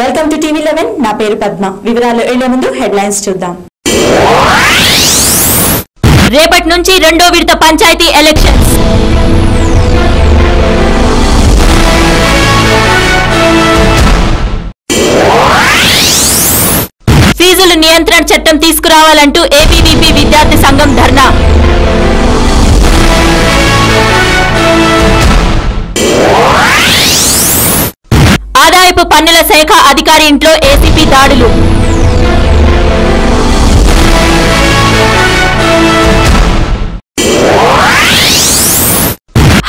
Welcome to TV 11 నా పేరు పద్మ. వివరాలు వెళ్లే ముందు హెడ్లైన్స్ చూద్దాం. రేపటి నుంచి రెండో విడత పంచాయతీ ఎలక్షన్స్. ఫీజుల నియంత్రణ చట్టం తీసుకురావాలంటూ ఏబీవీపీ విద్యార్థి సంఘం ధర్నా. ఆదాయపు పన్నుల శాఖ అధికారి ఇంట్లో ఏసీపీ దాడులు.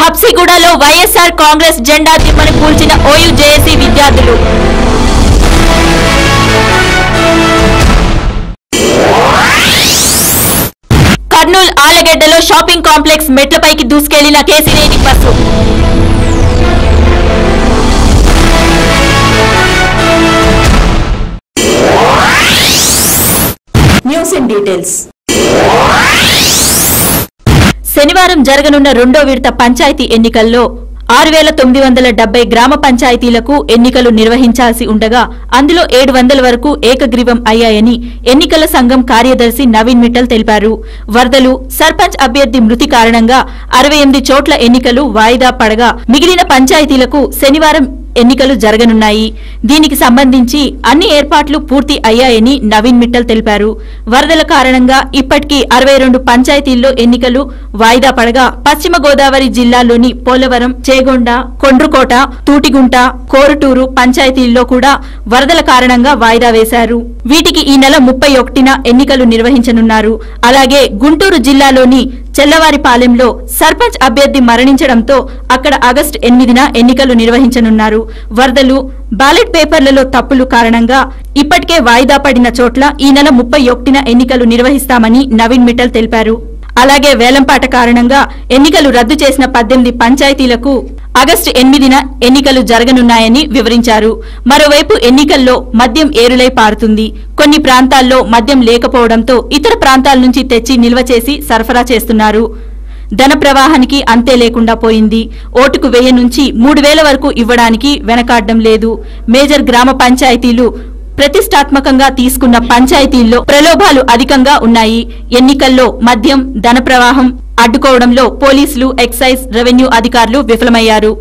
హబ్సిగూడలో వైఎస్ఆర్ కాంగ్రెస్ జెండా దిమ్మని కూల్చిన ఓయూజేఏసీ విద్యార్థులు. కర్నూలు ఆలగడ్డలో షాపింగ్ కాంప్లెక్స్ మెట్లపైకి దూసుకెళ్లిన Kesineni bus. News in details. శనివారం జరగనున్న రెండో విడత పంచాయతీ ఎన్నికల్లో 6,970 గ్రామ పంచాయతీలకు ఎన్నికలు నిర్వహించాల్సి ఉండగా అందులో 700 వరకు ఏకగ్రీవం అయ్యాయని ఎన్నికల సంఘం కార్యదర్శి నవీన్ మిట్టల్ తెలిపారు. వరదలు, సర్పంచ్ అభ్యర్థి మృతి కారణంగా 68 చోట్ల ఎన్నికలు వాయిదా పడగా మిగిలిన పంచాయతీలకు శనివారం ఎన్నికలు జరగనున్నాయి. దీనికి సంబంధించి అన్ని ఏర్పాట్లు పూర్తి అయ్యాయని నవీన్ మిట్టల్ తెలిపారు. వరదల కారణంగా ఇప్పటికీ 62 పంచాయతీల్లో ఎన్నికలు వాయిదా పడగా పశ్చిమ గోదావరి జిల్లాలోని పోలవరం, చేగొండ, కొండ్రుకోట, తూటిగుంట, కోరుటూరు పంచాయతీల్లో కూడా వరదల కారణంగా వాయిదా వేశారు. వీటికి ఈ నెల 31న ఎన్నికలు నిర్వహించనున్నారు. అలాగే గుంటూరు జిల్లాలోని చెల్లవారిపాలెంలో సర్పంచ్ అభ్యర్థి మరణించడంతో అక్కడ ఆగస్టు 8న ఎన్నికలు నిర్వహించనున్నారు. వరదలు, బ్యాలెట్ పేపర్లలో తప్పులు కారణంగా ఇప్పటికే వాయిదా పడిన చోట్ల ఈ నెల 31న ఎన్నికలు నిర్వహిస్తామని నవీన్ మిట్టల్ తెలిపారు. అలాగే వేలంపాట కారణంగా ఎన్నికలు రద్దు చేసిన 18 పంచాయతీలకు ఆగస్టు 8న ఎన్నికలు జరగనున్నాయని వివరించారు. మరోవైపు ఎన్నికల్లో మద్యం ఏరులై పారుతుంది. కొన్ని ప్రాంతాల్లో మద్యం లేకపోవడంతో ఇతర ప్రాంతాల నుంచి తెచ్చి నిల్వ చేసి సరఫరా చేస్తున్నారు. ధన ప్రవాహానికి అంతే లేకుండా పోయింది. ఓటుకు 1000 నుంచి 3000 వరకు ఇవ్వడానికి వెనకాడడం లేదు. మేజర్ గ్రామ పంచాయతీలు ప్రతిష్టాత్మకంగా తీసుకున్న పంచాయతీల్లో ప్రలోభాలు అధికంగా ఉన్నాయి. ఎన్నికల్లో మద్యం, ధన ప్రవాహం అడ్డుకోవడంలో పోలీసులు, ఎక్సైజ్, రెవెన్యూ అధికారులు విఫలమయ్యారు.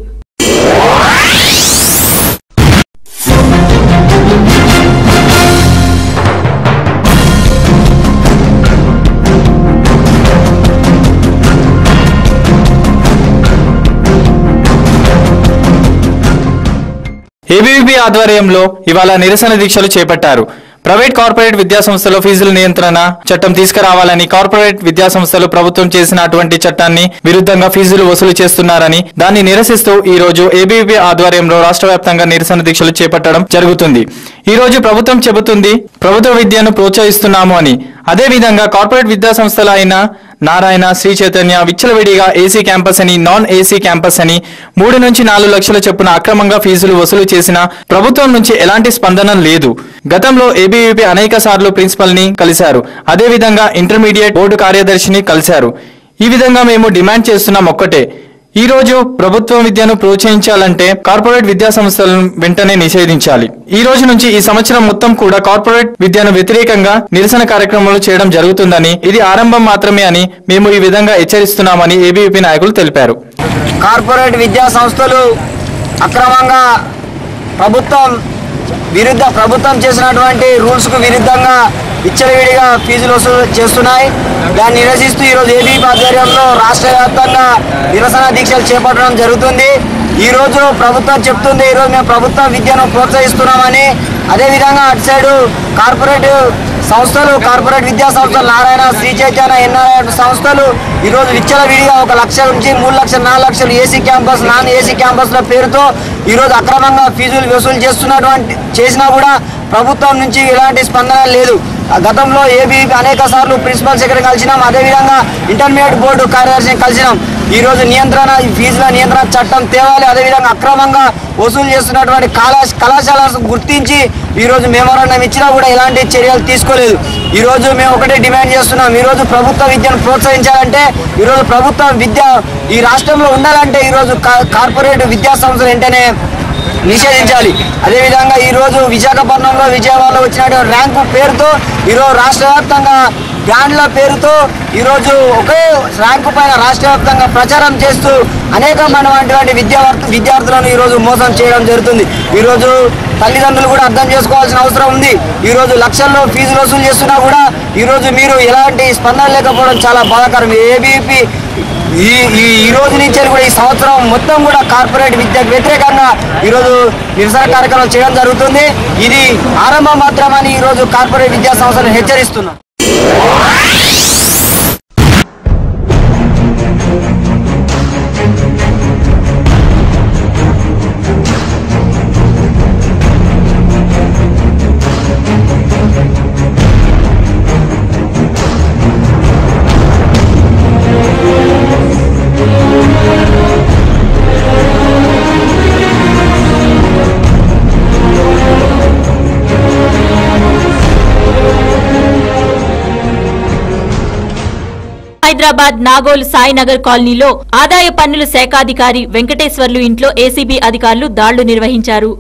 ఏబీవీపీ ఆధ్వర్యంలో ఇవాళ నిరసన దీక్షలు చేపట్టారు. ప్రైవేట్ కార్పొరేట్ విద్యాసంస్థలో ఫీజుల నియంత్రణ చట్టం తీసుకురావాలని, కార్పొరేట్ విద్యాసంస్థలు ప్రభుత్వం చేసినటువంటి చట్టాన్ని విరుద్ధంగా ఫీజులు వసూలు చేస్తున్నారని దాన్ని నిరసిస్తూ ఈ రోజు ఏబీవీపీ ఆధ్వర్యంలో రాష్ట్ర వ్యాప్తంగా నిరసన దీక్షలు చేపట్టడం జరుగుతుంది. ఈ రోజు ప్రభుత్వం చెబుతుంది ప్రభుత్వ విద్యను ప్రోత్సహిస్తున్నాము అని. అదేవిధంగా కార్పొరేట్ విద్యాసంస్థలు అయిన నారాయణ, శ్రీ చైతన్య విచ్చలవిడిగా ఏసీ క్యాంపస్ అని, నాన్ ఏసీ క్యాంపస్ అని 3 నుంచి 4 లక్షల చొప్పున అక్రమంగా ఫీజులు వసూలు చేసినా ప్రభుత్వం నుంచి ఎలాంటి స్పందన లేదు. గతంలో ఏబీవీపీ అనేక సార్లు ప్రిన్సిపల్ ని కలిశారు. అదేవిధంగా ఇంటర్మీడియట్ బోర్డు కార్యదర్శిని కలిశారు. ఈ విధంగా మేము డిమాండ్ చేస్తున్నాం ఒక్కటే, ఈ రోజు ప్రభుత్వ విద్యను ప్రోత్సహించాలంటే కార్పొరేట్ విద్యా సంస్థలను వెంటనే నిషేధించాలి. ఈ రోజు నుంచి ఈ సంవత్సరం మొత్తం కూడా కార్పొరేట్ విద్యను వ్యతిరేకంగా నిరసన కార్యక్రమాలు చేయడం జరుగుతుందని, ఇది ఆరంభం మాత్రమే అని మేము ఈ విధంగా హెచ్చరిస్తున్నామని ఏబీవీపీ నాయకులు తెలిపారు. కార్పొరేట్ విద్యా సంస్థలు అక్రమంగా ప్రభుత్వం చేసినటువంటి రూల్స్ కు విరుద్ధంగా విచ్చలవిడిగా ఫీజులు వసూలు చేస్తున్నాయి. దాన్ని నిరసిస్తూ ఈరోజు ఏబీవీపీ ఆధ్వర్యంలో రాష్ట్ర వ్యాప్తంగా నిరసన దీక్షలు చేపట్టడం జరుగుతుంది. ఈరోజు ప్రభుత్వం చెప్తుంది ఈరోజు మేము ప్రభుత్వ విద్యను ప్రోత్సహిస్తున్నామని. అదేవిధంగా అటు సైడు కార్పొరేట్ విద్యా సంస్థలు నారాయణ, శ్రీ చైతన్య, ఎన్ఆర్ఐ సంస్థలు ఈరోజు విచ్చలవిడిగా 1 లక్ష నుంచి 3 లక్షలు, 4 లక్షలు ఏసీ క్యాంపస్, నాన్ ఏసీ క్యాంపస్ల పేరుతో ఈరోజు అక్రమంగా ఫీజులు వసూలు చేసినా కూడా ప్రభుత్వం నుంచి ఎలాంటి స్పందన లేదు. గతంలో ఏబీవీపీ అనేక సార్లు ప్రిన్సిపల్ సెక్రటరీ కలిసినాం. అదేవిధంగా ఇంటర్మీడియట్ బోర్డు కార్యదర్శిని కలిసినాం. ఈరోజు ఫీజుల నియంత్రణ చట్టం తేవాలి. అదేవిధంగా అక్రమంగా వసూలు చేస్తున్నటువంటి కళాశాలను గుర్తించి ఈరోజు మెమోరాండం ఇచ్చినా కూడా ఎలాంటి చర్యలు తీసుకోలేదు. ఈరోజు మేము ఒకటే డిమాండ్ చేస్తున్నాం, ఈరోజు ప్రభుత్వ విద్యను ప్రోత్సహించాలంటే, ఈరోజు ప్రభుత్వ విద్య ఈ రాష్ట్రంలో ఉండాలంటే ఈరోజు కార్పొరేట్ విద్యా సంస్థలు వెంటనే నిషేధించాలి. అదేవిధంగా ఈరోజు విశాఖపట్నంలో విజయవాడలో వచ్చినటువంటి ర్యాంకు పేరుతో ఈరోజు రాష్ట్ర వ్యాప్తంగా బ్రాండ్ల పేరుతో ఈరోజు ఒకే ర్యాంకు పైన రాష్ట్ర వ్యాప్తంగా ప్రచారం చేస్తూ అనేకమైనటువంటి విద్యార్థులను ఈరోజు మోసం చేయడం జరుగుతుంది. ఈరోజు తల్లిదండ్రులు కూడా అర్థం చేసుకోవాల్సిన అవసరం ఉంది. ఈరోజు లక్షల్లో ఫీజులు వసూలు చేస్తున్నా కూడా ఈరోజు మీరు ఎలాంటి స్పందన లేకపోవడం చాలా బాధాకరం. ఏబీవీపీ ఈ రోజు నుంచి కూడా ఈ సంవత్సరం మొత్తం కూడా కార్పొరేట్ విద్యకు వ్యతిరేకంగా ఈరోజు నిరసన కార్యక్రమాలు చేయడం జరుగుతుంది. ఇది ఆరంభం మాత్రమని ఈరోజు కార్పొరేట్ విద్యా సంస్థలను హెచ్చరిస్తున్నాం. హైదరాబాద్ నాగోల్ సాయినగర్ కాలనీలో ఆదాయ పన్నుల శాఖాధికారి వెంకటేశ్వర్లు ఇంట్లో ఏసీబీ అధికారులు దాడులు నిర్వహించారు.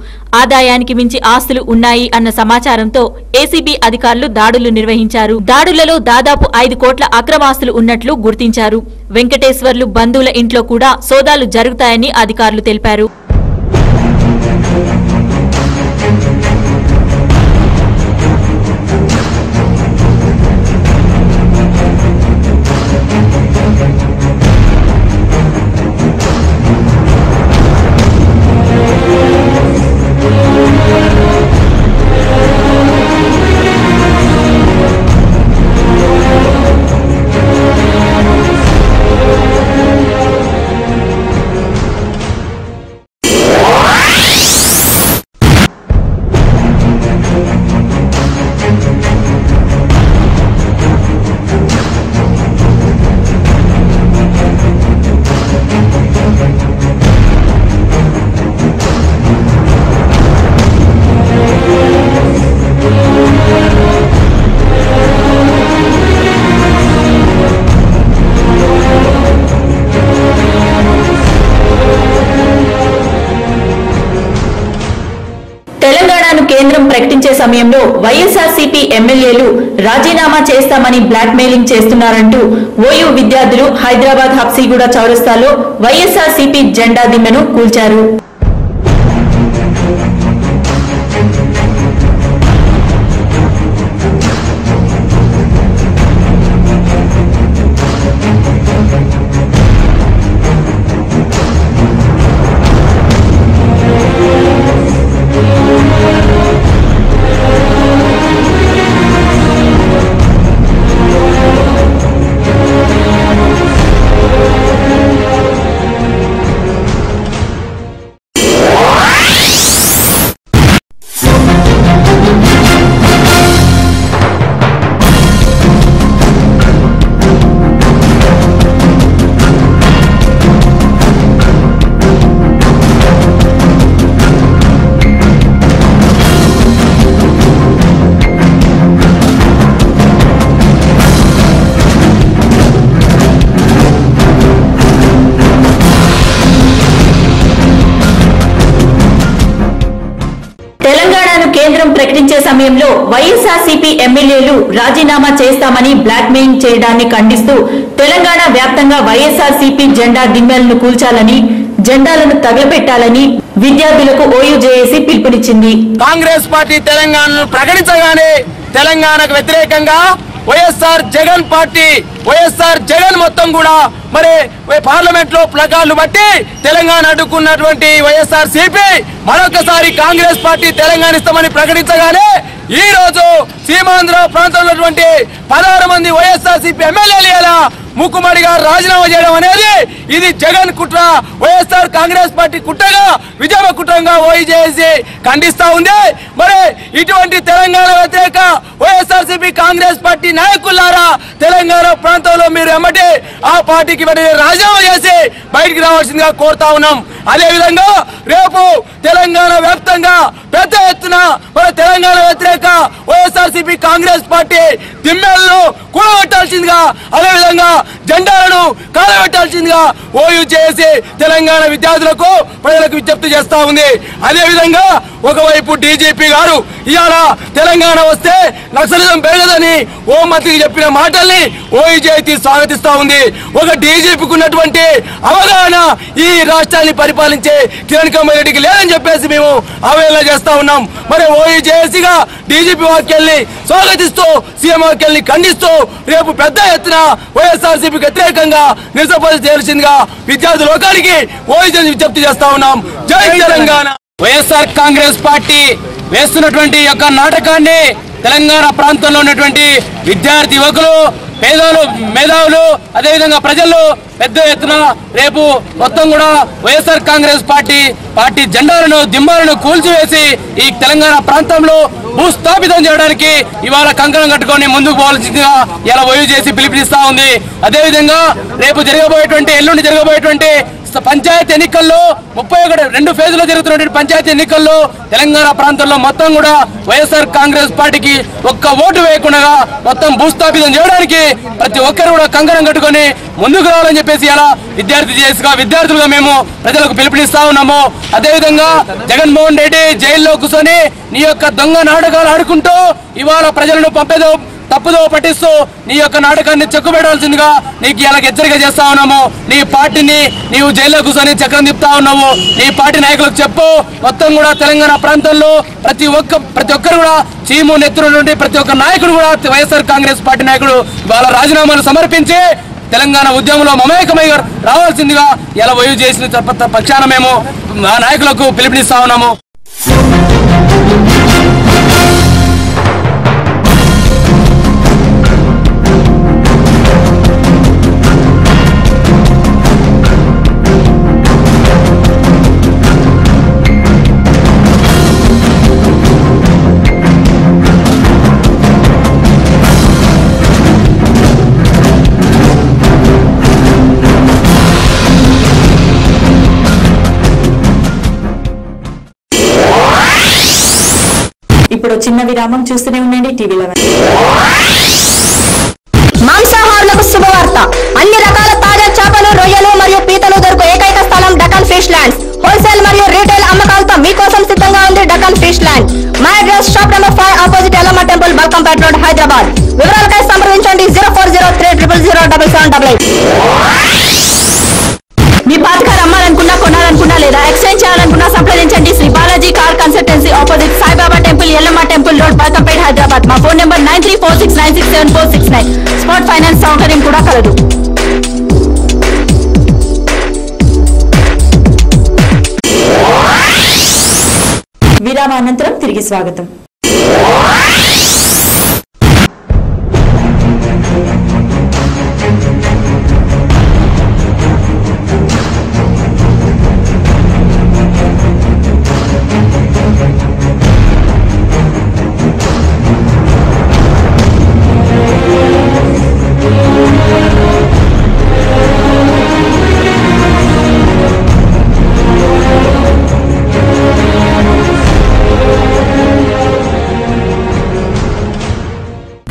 ఆదాయానికి మించి ఆస్తులు ఉన్నాయి అన్న సమాచారంతో ఏసీబీ అధికారులు దాడులు నిర్వహించారు. దాడులలో దాదాపు 5 కోట్ల అక్రమాస్తులు ఉన్నట్లు గుర్తించారు. వెంకటేశ్వర్లు బంధువుల ఇంట్లో కూడా సోదాలు జరుగుతాయని అధికారులు తెలిపారు. తెలంగాణను కేంద్రం ప్రకటించే సమయంలో వైఎస్ఆర్సీపీ ఎమ్మెల్యేలు రాజీనామా చేస్తామని బ్లాక్ మెయిలింగ్ చేస్తున్నారంటూ ఓయూ విద్యార్థులు హైదరాబాద్ హబ్సీగూడ చౌరస్తాలో వైఎస్ఆర్సీపీ జెండా దిమ్మెను కూల్చారు. కేంద్రం ప్రకటించే సమయంలో వైఎస్ఆర్సీపీ ఎమ్మెల్యేలు రాజీనామా చేస్తామని బ్లాక్ మెయిలింగ్ చేయడాన్ని ఖండిస్తూ తెలంగాణ వ్యాప్తంగా వైఎస్ఆర్సీపీ జెండా దిమ్మెలను కూల్చాలని, జెండాలను తగలబెట్టాలని విద్యార్థులకు ఓయూ జేఏసీ పిలుపునిచ్చింది. కాంగ్రెస్ పార్టీ తెలంగాణను ప్రకటించగానే తెలంగాణకు వ్యతిరేకంగా వైఎస్ఆర్ జగన్ పార్టీ, వైఎస్ఆర్ జగన్ మొత్తం కూడా మరి పార్లమెంట్ లో ప్లకార్డులు బట్టి తెలంగాణ అడ్డుకున్నటువంటి వైఎస్ఆర్సీపీ మరొకసారి కాంగ్రెస్ పార్టీ తెలంగాణ ఇస్తామని ప్రకటించగానే ఈ రోజు సీమాంధ్ర ప్రాంతంలో 16 మంది వైఎస్ఆర్సీపీ ఎమ్మెల్యేలు ఇలా ముక్కుమడిగా రాజీనామా చేయడం అనేది ఇది జగన్ కుట్ర, వైఎస్ఆర్ కాంగ్రెస్ పార్టీ కుట్రగా, విజయ కుట్రంగా ఓఈజేఏసీ ఖండిస్తా ఉంది. మరి ఇటువంటి తెలంగాణ వ్యతిరేక వైఎస్ఆర్సీపీ కాంగ్రెస్ పార్టీ నాయకులారా తెలంగాణ ప్రాంతంలో మీరు ఎమ్మటి ఆ పార్టీకి రాజీనామా చేసి బయటికి రావాల్సిందిగా కోరుతా ఉన్నాం. అదేవిధంగా రేపు తెలంగాణ వ్యాప్తంగా పెద్ద ఎత్తున మన తెలంగాణ వ్యతిరేక వైఎస్ఆర్సీపీ కాంగ్రెస్ పార్టీ దిమ్మెలను కూడగొట్టాల్సిందిగా, అదేవిధంగా జెండాలను కాలబెట్టాల్సిందిగా ఓయూ చేసి తెలంగాణ విద్యార్థులకు ప్రజలకు విజ్ఞప్తి చేస్తా ఉంది. అదే విధంగా ఒకవైపు డీజీపీ గారు ఇవాళ తెలంగాణ వస్తే నక్సలిజం పెరగదని హోంమంత్రికి చెప్పిన మాటల్ని ఓయూజేఏసీ స్వాగతిస్తా ఉంది. ఒక డీజీపీకి ఉన్నటువంటి అవగాహన ఈ రాష్ట్రాన్ని పరిపాలించే కిరణ్ కుమార్ రెడ్డికి లేదని చెప్పేసి మేము అవహేళన చేస్తా ఉన్నాం. మరి ఓయూజేఏసీగా డీజీపీ వ్యాఖ్యల్ని స్వాగతిస్తూ సీఎం వ్యాఖ్యల్ని ఖండిస్తూ రేపు పెద్ద ఎత్తున వైఎస్ఆర్సీపీకి వ్యతిరేకంగా నిరసన చేయాల్సిందిగా విద్యార్థి లోకానికి ఓయూజేఏసీ విజ్ఞప్తి చేస్తా ఉన్నాం. జై తెలంగాణ. వైఎస్ఆర్ కాంగ్రెస్ పార్టీ వేస్తున్నటువంటి యొక్క నాటకాన్ని తెలంగాణ ప్రాంతంలో ఉన్నటువంటి విద్యార్థి యువకులు, మేధావులు, అదేవిధంగా ప్రజలు పెద్ద ఎత్తున రేపు మొత్తం కూడా వైఎస్ఆర్ కాంగ్రెస్ పార్టీ జెండాలను దిమ్మాలను కూల్చివేసి ఈ తెలంగాణ ప్రాంతంలో భూస్థాపితం చేయడానికి ఇవాళ కంకణం కట్టుకొని ముందుకు పోవాల్సిందిగా ఇలా ఓయూజేఏసీ పిలుపునిస్తా ఉంది. అదేవిధంగా రేపు ఎల్లుండి జరగబోయేటువంటి పంచాయతీ ఎన్నికల్లో 2 ఫేజ్లో జరుగుతున్నటువంటి పంచాయతీ ఎన్నికల్లో తెలంగాణ ప్రాంతంలో మొత్తం కూడా వైఎస్ఆర్ కాంగ్రెస్ పార్టీకి ఒక్క ఓటు వేయకుండా మొత్తం భూస్థాపితం చేయడానికి ప్రతి ఒక్కరు కూడా కంకణం కట్టుకొని ముందుకు రావాలని చెప్పేసి ఇలా విద్యార్థులుగా మేము ప్రజలకు పిలుపునిస్తా ఉన్నాము. అదేవిధంగా జగన్మోహన్ రెడ్డి జైల్లో కూర్చొని నీ యొక్క దొంగ నాటకాలు ఆడుకుంటూ ఇవాళ ప్రజలను తప్పుదో పట్టిస్తూ నీ యొక్క నాటకాన్ని చెక్కుబెట్టాల్సిందిగా నీకు ఇలా హెచ్చరిక చేస్తా ఉన్నాము. నీ పార్టీని నీవు జైల్లో కూర్చొని చక్రం తిప్పుతా ఉన్నావు. నీ పార్టీ నాయకులకు చెప్పు. మొత్తం కూడా తెలంగాణ ప్రాంతంలో ప్రతి ఒక్కరు కూడా చీము నెత్తున్నటువంటి ప్రతి ఒక్క నాయకుడు కూడా వైఎస్ఆర్ కాంగ్రెస్ పార్టీ నాయకుడు వాళ్ళ రాజీనామాలు సమర్పించి తెలంగాణ ఉద్యమంలో మమేకమై రావాల్సిందిగా ఇలా ఓయూజేఏసీ పక్షాన మేము ఆ నాయకులకు పిలుపునిస్తా ఉన్నాము. ఇప్పుడు చిన్న విరామం. చూస్తూనే ఉండండి టీవీ 11. మాంసాహారులకు శుభవార్త. అన్ని రకాల తాజా చేపలు, రొయ్యలు మరియు పీతలు దొరుకు ఏకైక స్థలం డకన్ ఫిష్ ల్యాండ్. హోల్సేల్ మరియు రీటైల్ అమ్మకాలతో మీకోసం సిద్ధంగా ఉంది Deccan fish land. My address shop number 5 opposite Yellamma temple, Balkampet road, Hyderabad. వివరాలకై సంప్రదించండి 0403000088. మీ పాత కార్ అమ్మాలనుకున్నా, కొనాలనుకున్నా లేదా ఎక్స్చేంజ్ చేయాలనుకున్నా సంప్రదించండి Shri Balaji car consultancy, opposite Saibaba temple, Yellamma temple road, Balkampet, Hyderabad. మా ఫోన్ నెంబర్ 9346967469. స్పాట్ ఫైనాన్స్ సౌకర్యం కూడా కలదు. విరామానంతరం తిరిగి స్వాగతం.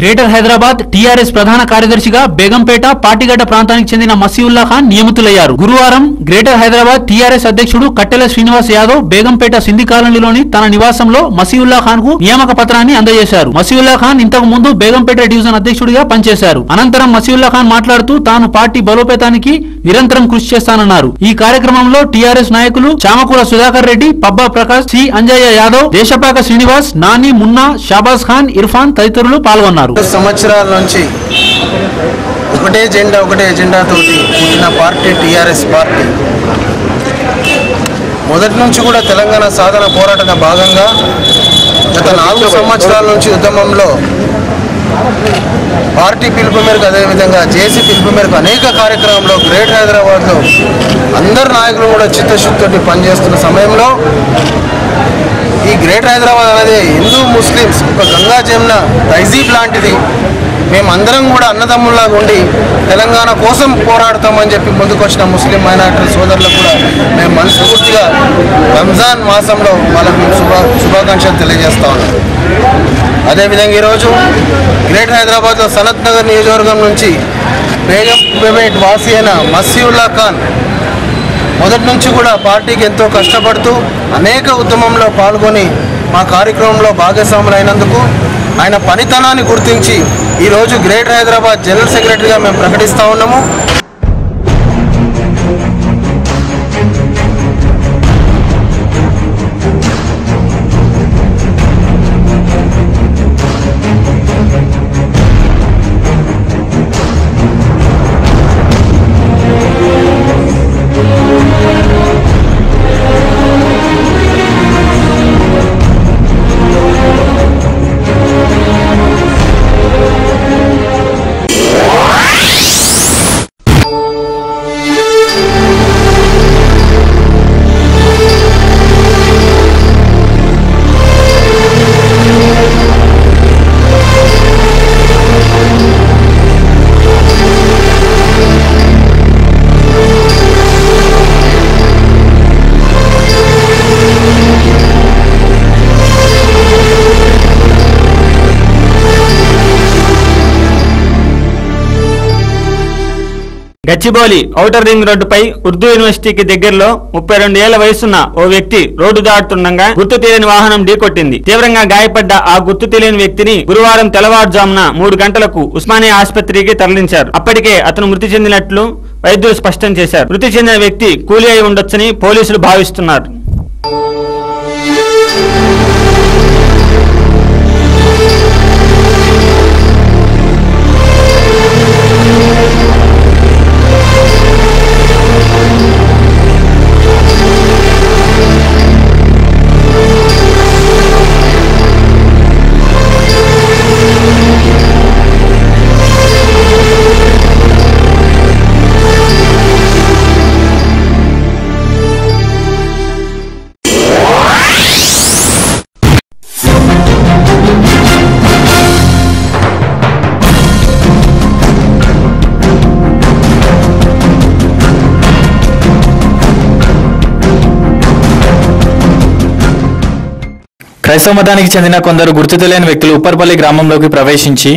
గ్రేటర్ హైదరాబాద్ టీఆర్ఎస్ ప్రధాన కార్యదర్శిగా బేగంపేట పాటిగడ్డ ప్రాంతానికి చెందిన మసీవుల్లా ఖాన్ నియమితులయ్యారు. గురువారం గ్రేటర్ హైదరాబాద్ టీఆర్ఎస్ అధ్యక్షుడు కట్టెల శ్రీనివాస్ యాదవ్ బేగంపేట సింధి కాలనీలోని తన నివాసంలో మసీవుల్లా ఖాన్ కు నియామక పత్రాన్ని అందజేశారు. మసీవుల్లా ఖాన్ ఇంతకు ముందు బేగంపేట డివిజన్ అధ్యక్షుడిగా పనిచేశారు. అనంతరం మసీవుల్లా ఖాన్ మాట్లాడుతూ తాను పార్టీ బలోపేతానికి నిరంతరం కృషి చేస్తానన్నారు. ఈ కార్యక్రమంలో టీఆర్ఎస్ నాయకులు చామకూర సుధాకర్ రెడ్డి, పబ్బా ప్రకాష్, సి అంజయ్య యాదవ్, దేశపాక శ్రీనివాస్, నాని, మున్నా, షాబాజ్ ఖాన్, ఇర్ఫాన్ తదితరులు పాల్గొన్నారు. సంవత్సరాల నుంచి ఒకటే ఎజెండాతో పుట్టిన పార్టీ టీఆర్ఎస్ పార్టీ. మొదటి నుంచి కూడా తెలంగాణ సాధన పోరాటంలో భాగంగా గత 4 సంవత్సరాల నుంచి ఉద్యమంలో పార్టీ పిలుపు మేరకు, అదేవిధంగా జేసీ పిలుపు మేరకు అనేక కార్యక్రమంలో గ్రేటర్ హైదరాబాద్లో అందరు నాయకులు కూడా చిత్తశుద్ధితో పనిచేస్తున్న సమయంలో ఈ గ్రేటర్ హైదరాబాద్ అనేది హిందూ ముస్లిమ్స్ ఒక గంగా జమున తహజీబ్ లాంటిది. మేమందరం కూడా అన్నదమ్ముల్లాగా ఉండి తెలంగాణ కోసం పోరాడతామని చెప్పి ముందుకు వచ్చిన ముస్లిం మైనారిటీ సోదరులకు కూడా మేము మనస్ఫూర్తిగా రంజాన్ మాసంలో వాళ్ళకు మేము శుభాకాంక్షలు తెలియజేస్తా ఉన్నాం. అదేవిధంగా ఈరోజు గ్రేటర్ హైదరాబాద్లో సనత్ నగర్ నియోజకవర్గం నుంచి బేగంపేట్ వాసి అయిన మసీవుల్లా ఖాన్ మొదటి నుంచి కూడా పార్టీకి ఎంతో కష్టపడుతూ అనేక ఉద్యమంలో పాల్గొని మా కార్యక్రమంలో భాగస్వాములైనందుకు ఆయన పనితనాన్ని గుర్తించి ఈరోజు గ్రేటర్ హైదరాబాద్ జనరల్ సెక్రటరీగా మేము ప్రకటిస్తూ ఉన్నాము. గచ్చిబౌలి ఔటర్ రింగ్ రోడ్డుపై ఉర్దూ యూనివర్సిటీకి దగ్గరలో 32 ఏళ్ల వయసున్న ఓ వ్యక్తి రోడ్డు దాటుతుండగా గుర్తు తెలియని వాహనం ఢీకొట్టింది. తీవ్రంగా గాయపడ్డ ఆ గుర్తు తెలియని వ్యక్తిని గురువారం తెల్లవారుజామున 3 గంటలకు ఉస్మానియా ఆసుపత్రికి తరలించారు. అప్పటికే అతను మృతి చెందినట్లు వైద్యులు స్పష్టం చేశారు. మృతి చెందిన వ్యక్తి కూలీ అయి ఉండొచ్చని పోలీసులు భావిస్తున్నారు. క్రైస్తవ మతానికి చెందిన కొందరు గుర్తు తెలియని వ్యక్తులు ఉప్పర్పల్లి గ్రామంలోకి ప్రవేశించి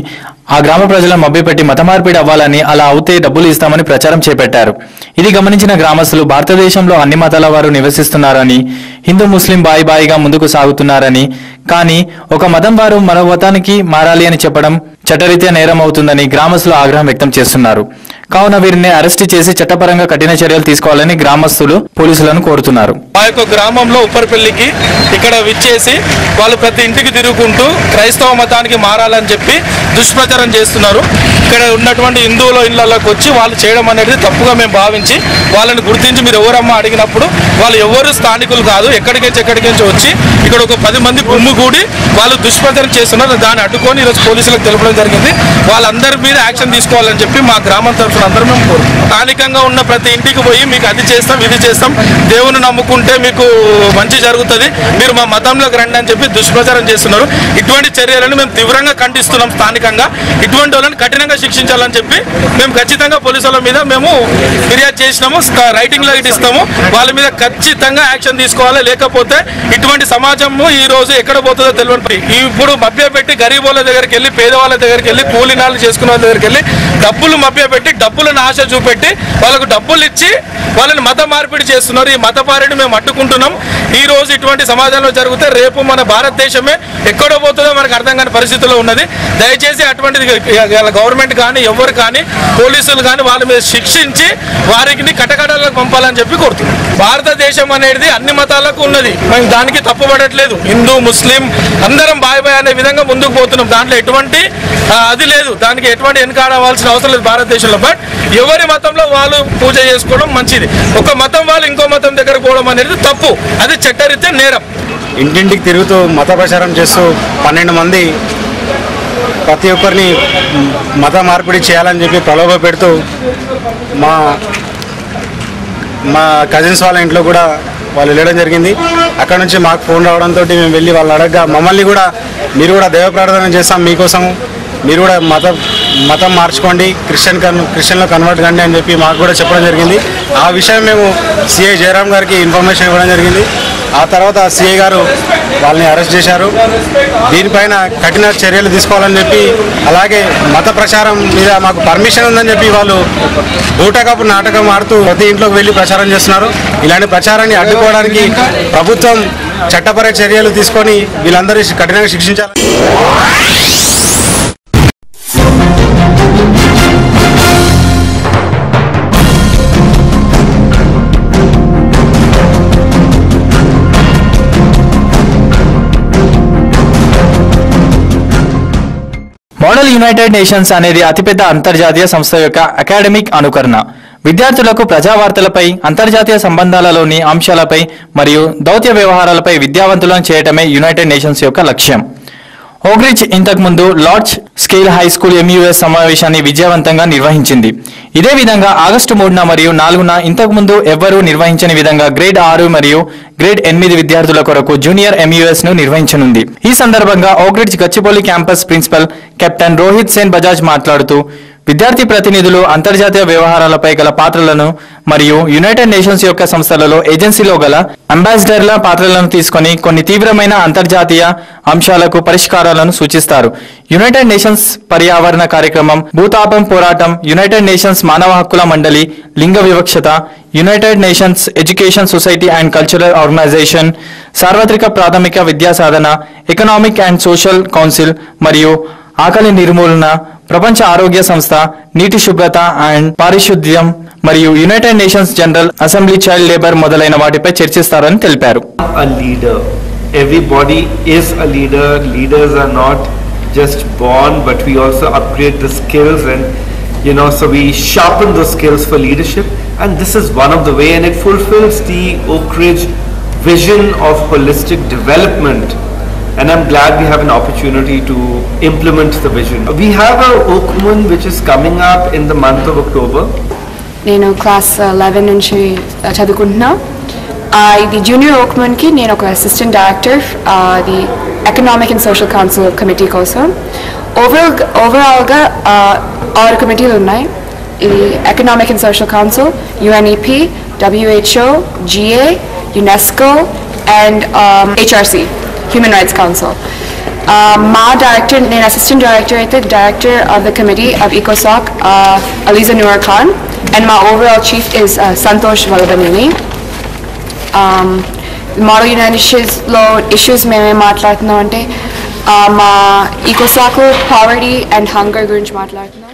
ఆ గ్రామ ప్రజలను మభ్యపెట్టి మత మార్పిడి అవ్వాలని, అలా అవుతే డబ్బులు ఇస్తామని ప్రచారం చేపట్టారు. ఇది గమనించిన గ్రామస్తులు భారతదేశంలో అన్ని మతాల వారు నివసిస్తున్నారని, హిందూ ముస్లిం బాయి బాయిగా ముందుకు సాగుతున్నారని, కానీ ఒక మతం వారు మరో మతానికి మారాలి అని చెప్పడం చట్టరీత్యా నేరం అవుతుందని గ్రామస్తులు ఆగ్రహం వ్యక్తం చేస్తున్నారు. కావున వీరిని అరెస్టు చేసి చట్టపరంగా కఠిన చర్యలు తీసుకోవాలని గ్రామస్తులు పోలీసులను కోరుతున్నారు. మా యొక్క గ్రామంలో ఉప్పర్పల్లికి ఇక్కడ విచ్చేసి వాళ్ళు ప్రతి ఇంటికి తిరుగుకుంటూ క్రైస్తవ మతానికి మారాలని చెప్పి దుష్ప్రచారం చేస్తున్నారు. ఇక్కడ ఉన్నటువంటి హిందువుల ఇళ్లలోకి వచ్చి వాళ్ళు చేయడం అనేది తప్పుగా మేము భావించి వాళ్ళని గుర్తించి మీరు ఎవరమ్మా అడిగినప్పుడు వాళ్ళు ఎవరు స్థానికులు కాదు, ఎక్కడికెంచి వచ్చి ఇక్కడ ఒక 10 మంది గుమ్ము కూడి వాళ్ళు దుష్ప్రచారం చేస్తున్నారు. దాన్ని అడ్డుకొని ఈరోజు పోలీసులకు తెలపడం జరిగింది. వాళ్ళందరి మీద యాక్షన్ తీసుకోవాలని చెప్పి మా గ్రామం తరఫున అందరూ మేము కోరుకుంటాం. స్థానికంగా ఉన్న ప్రతి ఇంటికి పోయి మీకు అది చేస్తాం ఇది చేస్తాం, దేవుని నమ్ముకుంటే మీకు మంచి జరుగుతుంది, మీరు మా మతంలోకి రండి అని చెప్పి దుష్ప్రచారం చేస్తున్నారు. ఇటువంటి చర్యలను మేము తీవ్రంగా ఖండిస్తున్నాం. స్థానికంగా ఇటువంటి వాళ్ళని కఠినంగా శిక్షించాలని చెప్పి మేము ఖచ్చితంగా పోలీసుల మీద మేము ఫిర్యాదు చేసినాము. రైటింగ్ లో ఇస్తాము, వాళ్ళ మీద ఖచ్చితంగా యాక్షన్ తీసుకోవాలి. లేకపోతే ఇటువంటి సమాజము ఈ రోజు ఎక్కడ పోతుందో తెలియదు. ఇప్పుడు మభ్యపెట్టి గరీబోళ్ళ దగ్గరికి వెళ్ళి, పేదవాళ్ళ దగ్గరికి వెళ్ళి, కూలీనాలు చేసుకునే వాళ్ళ దగ్గరికి వెళ్ళి డబ్బులు మభ్యపెట్టి డబ్బులను ఆశ చూపెట్టి వాళ్ళకు డబ్బులు ఇచ్చి వాళ్ళని మత మార్పిడి చేస్తున్నారు. ఈ మత పారిని మేము అడ్డుకుంటున్నాం. ఈ రోజు ఇటువంటి సమాజంలో జరిగితే రేపు మన భారతదేశమే ఎక్కడో పోతుందో మనకు అర్థం కాని పరిస్థితుల్లో ఉన్నది. దయచేసి అటువంటిది గవర్నమెంట్ కానీ ఎవరు కానీ పోలీసులు కానీ వాళ్ళ మీద శిక్షించి వారికి కటకటాలకు పంపాలని చెప్పి కోరుతున్నాం. భారతదేశం అనేది అన్ని మతాలకు ఉన్నది, మేము దానికి తప్పుపడట్లేదు. హిందూ ముస్లిం అందరం బాయ్ బాయ్ అనే విధంగా ముందుకు పోతున్నాం. దాంట్లో ఎటువంటి అది లేదు, దానికి ఎటువంటి వెనకాడవలసిన అవసరం లేదు భారతదేశంలో. బట్ ఎవరి మతంలో వాళ్ళు పూజ చేసుకోవడం మంచిది. ఒక మతం వాళ్ళు ఇంకో మతం దగ్గర పోవడం అనేది తప్పు, అది చట్టరీత్యా నేరం. ఇంటింటికి తిరుగుతూ మత ప్రచారం చేస్తూ 12 మంది ప్రతి ఒక్కరిని మత మార్పిడి చేయాలని చెప్పి ప్రలోభ పెడుతూ మా కజిన్స్ వాళ్ళ ఇంట్లో కూడా వాళ్ళు వెళ్ళడం జరిగింది. అక్కడ నుంచి మాకు ఫోన్ రావడంతో మేము వెళ్ళి వాళ్ళు అడగగా మమ్మల్ని కూడా మీరు కూడా దైవ ప్రార్థన చేస్తాం మీకోసం, మీరు కూడా మతం మార్చుకోండి, క్రిస్టియన్లో కన్వర్ట్ కండి అని చెప్పి మాకు కూడా చెప్పడం జరిగింది. ఆ విషయం మేము సిఐ జయరామ్ గారికి ఇన్ఫర్మేషన్ ఇవ్వడం జరిగింది. ఆ తర్వాత సిఐ గారు వాళ్ళని అరెస్ట్ చేశారు. దీనిపైన కఠిన చర్యలు తీసుకోవాలని చెప్పి, అలాగే మత ప్రచారం మీద మాకు పర్మిషన్ ఉందని చెప్పి వాళ్ళు బూటకపు నాటకం ఆడుతూ ప్రతి ఇంట్లోకి వెళ్ళి ప్రచారం చేస్తున్నారు. ఇలాంటి ప్రచారాన్ని అడ్డుకోవడానికి ప్రభుత్వం చట్టపర చర్యలు తీసుకొని వీళ్ళందరూ కఠినంగా శిక్షించాలి. మోడల్ యునైటెడ్ నేషన్స్ అనేది అతిపెద్ద అంతర్జాతీయ సంస్థ యొక్క అకాడమిక్ అనుకరణ. విద్యార్థులకు ప్రజావార్తలపై, అంతర్జాతీయ సంబంధాలలోని అంశాలపై మరియు దౌత్య వ్యవహారాలపై విద్యావంతులను చేయటమే యునైటెడ్ నేషన్స్ యొక్క లక్ష్యం. ఓగ్రిడ్జ్ ఇంతకుముందు large scale high school MUS సమావేశాన్ని విజయవంతంగా నిర్వహించింది. ఇదే విధంగా ఆగస్టు 3న మరియు 4న ఇంతకుముందు ఎవ్వరూ నిర్వహించని విధంగా గ్రేడ్ 6 మరియు గ్రేడ్ 8 విద్యార్థుల కొరకు జూనియర్ MUS ను నిర్వహించనుంది. ఈ సందర్భంగా Oakridge Gachibowli campus principal captain Rohit Sen Bajaj మాట్లాడుతూ, విద్యార్థి ప్రతినిధులు అంతర్జాతీయ వ్యవహారాలపై గల పాత్రలను మరియు యునైటెడ్ నేషన్స్ యొక్క సంస్థలలో ఏజెన్సీలో గల అంబాసిడర్ల పాత్రలను తీసుకొని కొన్ని తీవ్రమైన అంతర్జాతీయ అంశాలకు పరిష్కారాలను సూచిస్తారు. యునైటెడ్ నేషన్స్ పర్యావరణ కార్యక్రమం, భూతాపం పోరాటం, యునైటెడ్ నేషన్స్ మానవ హక్కుల మండలి, లింగ వివక్షత, United Nations Education Society and Cultural Organization, సార్వత్రిక ప్రాథమిక విద్యా సాధన, ఎకనామిక్ అండ్ సోషల్ కౌన్సిల్ మరియు ఆకలి నిర్మూలన, ప్రపంచ ఆరోగ్య సంస్థ, నీటి శుభ్రత అండ్ పారిశుద్ధ్యం మరియు United nations general assembly child labour మొదలైన వాటిపై చర్చిస్తారని తెలిపారు. Everybody is a leader. Leaders are not just born, but we also upgrade the skills, and so we sharpen those skills for leadership, and this is one of the way, and it fulfills the Oak Ridge vision of holistic development. And I'm glad we have an opportunity to implement the vision. We have a Oakman which is coming up in the month of October. నేను class 11 నుంచి చదువుకుంటున్నా. ఇది junior ఓక్మన్కి నేను ఒక assistant director the economic and social council committee కోసం. ఓవరాల్గా 6 కమిటీలు ఉన్నాయి. ఇది economic and social council, UNEP, WHO, GA, UNESCO and HRC, human rights council. మా డైరెక్టర్, నేను అసిస్టెంట్ డైరెక్టర్ అయితే director of the committee of ECOSOC Aliza Noor Khan, and మా overall chief is Santosh Vallabhaneni. Model united నేషన్స్లో ఇష్యూస్ మేమేం మాట్లాడుతున్నాం అంటే మా ECOSOCలో పావర్టీ అండ్ హంగర్ గురించి మాట్లాడుతున్నాం.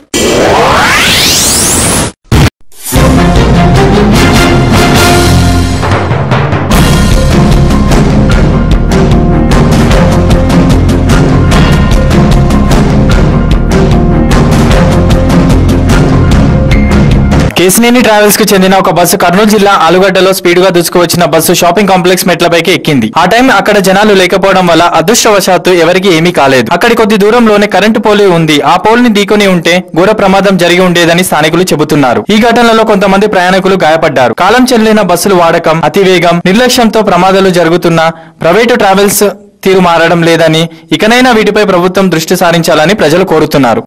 కేసినేని ట్రావెల్స్ కు చెందిన ఒక బస్సు కర్నూలు జిల్లా ఆలుగడ్డలో స్పీడ్ గా దూసుకువచ్చిన బస్సు షాపింగ్ కాంప్లెక్స్ మెట్లపైకి ఎక్కింది. ఆ టైం అక్కడ జనాలు లేకపోవడం వల్ల అదృష్టవశాత్తు ఎవరికి ఏమీ కాలేదు. అక్కడి కొద్ది దూరంలోనే కరెంటు పోల్ ఉంది. ఆ పోల్ ని ఢీకొని ఉంటే ఘోర ప్రమాదం జరిగి ఉండేదని స్థానికులు చెబుతున్నారు. ఈ ఘటనలో కొంతమంది ప్రయాణికులు గాయపడ్డారు. కాలం చెల్లిన బస్సులు వాడకం, అతివేగం, నిర్లక్ష్యంతో ప్రమాదాలు జరుగుతున్నా ప్రైవేటు ట్రావెల్స్ తీరు మారడం లేదని, ఇకనైనా వీటిపై ప్రభుత్వం దృష్టి సారించాలని ప్రజలు కోరుతున్నారు.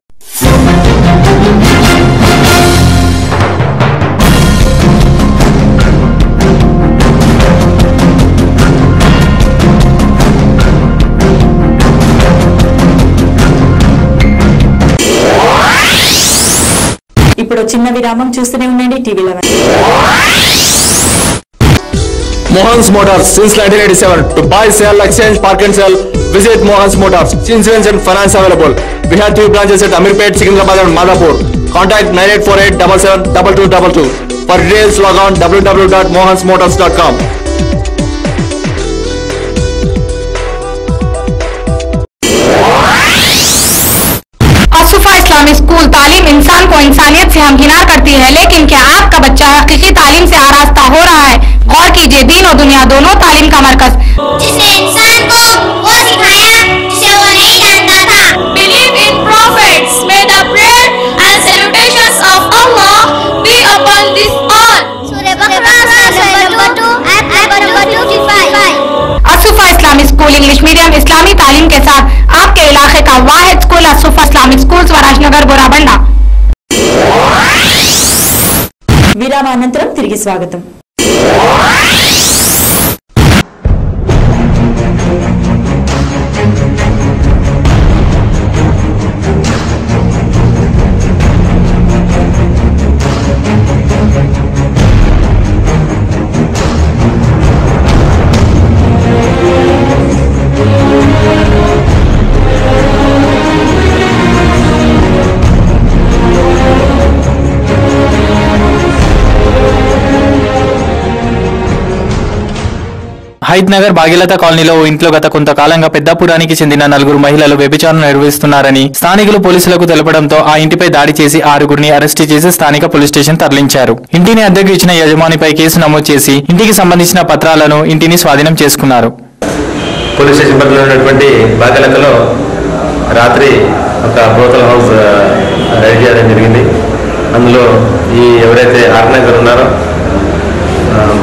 ఇప్పుడు చిన్న విరామం, చూస్తూనే ఉండండి TV 11. Mohan's Motors since 1987. To buy, sell, exchange, park and sell, visit Mohan's Motors. Insurance and finance available. We have 3 branches at Amirpet, Secunderabad and Madhapur. Contact 9848772222. For details log on www.mohansmotors.com. Asufa Islamic school तालीम इंसान को इंसानियत से हमकिनार करती है, लेकिन क्या आपका बच्चा हकीकी तालीम से आरास्ता हो रहा है? गौर कीजिए, दीन और दुनिया दोनों तालीम का मरकज, जिसने इंसान को वो सिखाया जिसे वो नहीं जानता था. Believe in prophets. May the prayer and salutations of Allah be upon this all. Surah Baqarah number 2 ayat number 255. Asufa Islamic school English medium इस्लामी तालीम के साथ आपके इलाके का वाहिद school Asufa Islamic school Swarajnagar Borabanda. విరామానంతరం తిరిగి స్వాగతం. హైత్ నగర్ భాగీరథ కాలనీలో ఓ ఇంట్లో గత కొంతకాలంగా పెద్దాపురానికి చెందిన 4 మహిళలు వ్యభిచారం నిర్వహిస్తున్నారని స్థానికులు పోలీసులకు తెలపడంతో ఆ ఇంటిపై దాడి చేసి 6గురిని అరెస్టు చేసి స్థానిక పోలీస్ స్టేషన్ తరలించారు. ఇంటిని అద్దెకు ఇచ్చిన యజమానిపై కేసు నమోదు చేసి ఇంటికి సంబంధించిన పత్రాలను ఇంటిని స్వాధీనం చేసుకున్నారు. పోలీస్ స్టేషన్ పరిధిలో ఉన్నటువంటి భాగీరథలో రాత్రి ఒక బ్రోతల్ హౌస్ రైడ్ చేయడం జరిగింది. అందులో ఈ ఎవరైతే ఆర్గనైజర్ ఉన్నారో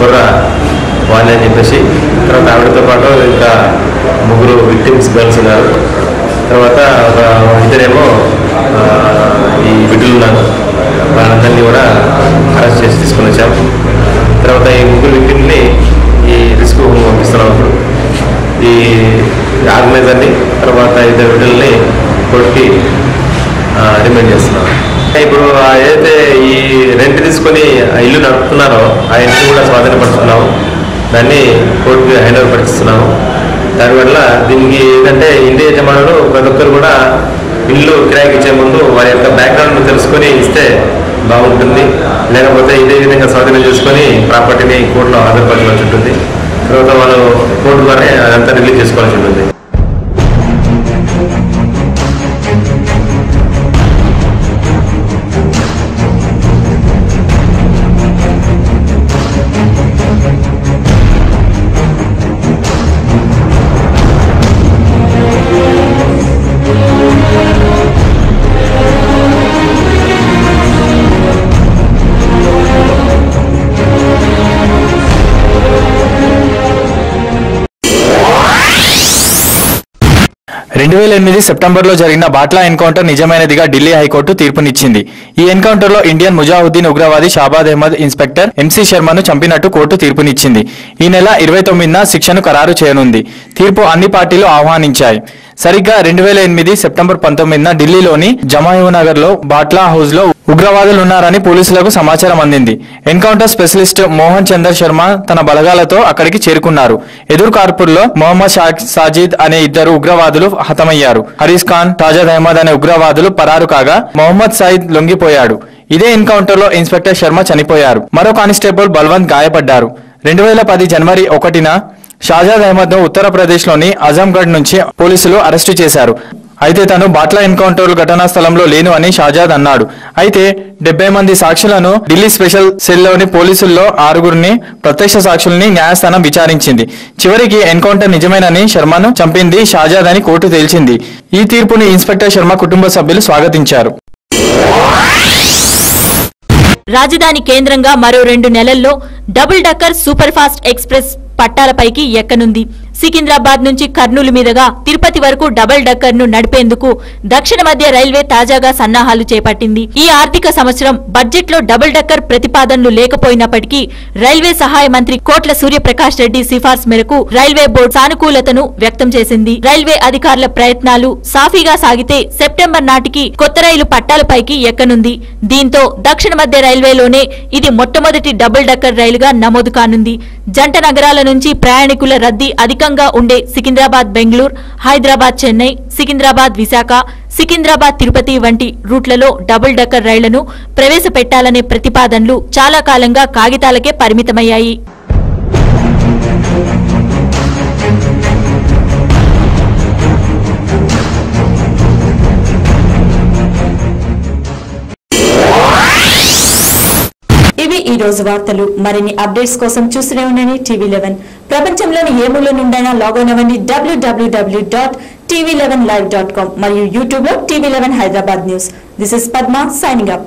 బుర్ర వాళ్ళని అని చెప్పేసి, తర్వాత ఆవిడతో పాటు ఇంకా 3 విక్టిమ్స్ గర్ల్స్ ఉన్నారు. తర్వాత ఒక ఇద్దరేమో ఈ బిడ్డలు ఉన్నారు. వాళ్ళందరినీ కూడా అరెస్ట్ చేసి తీసుకొని వచ్చాము. తర్వాత ఈ 3 విక్టిమ్ని ఈ రిస్క్ హోమ్ పంపిస్తున్నాం. ఇప్పుడు ఈ ఆర్గనైజర్ని తర్వాత 2 బిడ్డల్ని కోర్టుకి రిమైండ్ చేస్తున్నాం. ఇప్పుడు ఏదైతే ఈ రెంట్ తీసుకొని ఇల్లు నడుపుతున్నారో ఆ ఇంటిని కూడా స్వాధీనపరుచుకున్నాము. దాన్ని కోర్టుకి హ్యాండ్ ఓవర్ పరిచిస్తున్నాము. దానివల్ల దీనికి ఏంటంటే ఇంటి యజమానులు ప్రతి ఒక్కరు కూడా ఇల్లు కిరాయికి ఇచ్చే ముందు వారి యొక్క బ్యాక్గ్రౌండ్ తెలుసుకొని ఇస్తే బాగుంటుంది. లేకపోతే ఇదే విధంగా స్వాధీనం చేసుకొని ప్రాపర్టీని కోర్టులో హాజరుపరచాల్సి ఉంటుంది. తర్వాత వాళ్ళు కోర్టు ద్వారా అదంతా రిలీజ్ చేసుకోవాల్సి ఉంటుంది. సెప్టెంబర్లో జరిగిన బాట్లా ఎన్కౌంటర్ నిజమైనదిగా ఢిల్లీ హైకోర్టు తీర్పునిచ్చింది. ఈ ఎన్కౌంటర్లో ఇండియన్ ముజాహిద్దీన్ ఉగ్రవాది షాబాద్ అహ్మద్ ఇన్స్పెక్టర్ ఎంసీ శర్మను చంపినట్టు కోర్టు తీర్పునిచ్చింది. ఈ నెల 29న శిక్షను ఖరారు చేయనుంది. తీర్పు అన్ని పార్టీలు ఆహ్వానించాయి. సరిగ్గా 2008 సెప్టెంబర్ 19న ఢిల్లీలోని జమాయనగర్ లో బాట్లా హౌస్ లో ఉగ్రవాదులు ఉన్నారని పోలీసులకు సమాచారం అందింది. ఎన్కౌంటర్ స్పెషలిస్ట్ మోహన్ చందర్ శర్మ తన బలగాలతో అక్కడికి చేరుకున్నారు. ఎదురు కార్పూర్లో మొహమ్మద్ సాజిద్ అనే 2 ఉగ్రవాదులు హతమయ్యారు. హరీస్ ఖాన్, తాజాద్ అహ్మద్ అనే ఉగ్రవాదులు పరారు కాగా మొహమ్మద్ సయీద్ లొంగిపోయాడు. ఇదే ఎన్కౌంటర్ లో ఇన్స్పెక్టర్ శర్మ చనిపోయారు. మరో కానిస్టేబుల్ బల్వంత్ గాయపడ్డారు. 2010 జనవరి 1న షాజాద్ అహ్మద్ ను ఉత్తరప్రదేశ్లోని అజంగఢ్ నుంచి పోలీసులు అరెస్టు చేశారు. అయితే తను బాట్లా ఎన్కౌంటర్ ఘటనా స్థలంలో లేను అని షాజాద్ అన్నాడు. అయితే 70 మంది సాక్షులను ఢిల్లీ స్పెషల్ సెల్లోని పోలీసుల్లో 6గురిని ప్రత్యక్ష సాక్షుల్ని న్యాయస్థానం విచారించింది. చివరికి ఎన్కౌంటర్ నిజమేనని శర్మను చంపింది షాజాద్ అని కోర్టు తేల్చింది. ఈ తీర్పుని ఇన్స్పెక్టర్ శర్మ కుటుంబ సభ్యులు స్వాగతించారు. రాజధాని కేంద్రంగా మరో 2 నెలల్లో double decker super fast express పట్టాలపైకి ఎక్కనుంది. సికింద్రాబాద్ నుంచి కర్నూలు మీదుగా తిరుపతి వరకు డబుల్ డక్కర్ ను నడిపేందుకు దక్షిణ మధ్య రైల్వే తాజాగా సన్నాహాలు చేపట్టింది. ఈ ఆర్థిక సంవత్సరం బడ్జెట్ లో డబుల్ డక్కర్ ప్రతిపాదనలు లేకపోయినప్పటికీ రైల్వే సహాయ మంత్రి కోట్ల సూర్యప్రకాష్ రెడ్డి సిఫార్సు మేరకు రైల్వే బోర్డు సానుకూలతను వ్యక్తం చేసింది. రైల్వే అధికారుల ప్రయత్నాలు సాఫీగా సాగితే సెప్టెంబర్ నాటికి కొత్త రైలు పట్టాలపైకి ఎక్కనుంది. దీంతో దక్షిణ మధ్య రైల్వేలోనే ఇది మొట్టమొదటి డబుల్ డక్కర్ రైలుగా నమోదు కానుంది. జంట నగరాల నుంచి ప్రయాణికుల రద్దీ అధికంగా ఉండే సికింద్రాబాద్ బెంగళూరు, హైదరాబాద్ చెన్నై, సికింద్రాబాద్ విశాఖ, సికింద్రాబాద్ తిరుపతి వంటి రూట్లలో డబుల్ డక్కర్ రైళ్లను ప్రవేశపెట్టాలనే ప్రతిపాదనలు చాలా కాలంగా కాగితాలకే పరిమితమయ్యాయి. ఇవి ఈ రోజు వార్తలు. మరిన్ని అప్డేట్స్ కోసం చూస్తూనే ఉండండి TV11. ప్రపంచంలోని ఏ మూల నుండైనా లాగిన్ అవ్వండి www.tv11live.com మరియు యూట్యూబ్ లో TV11 Hyderabad news. This is Padma signing up.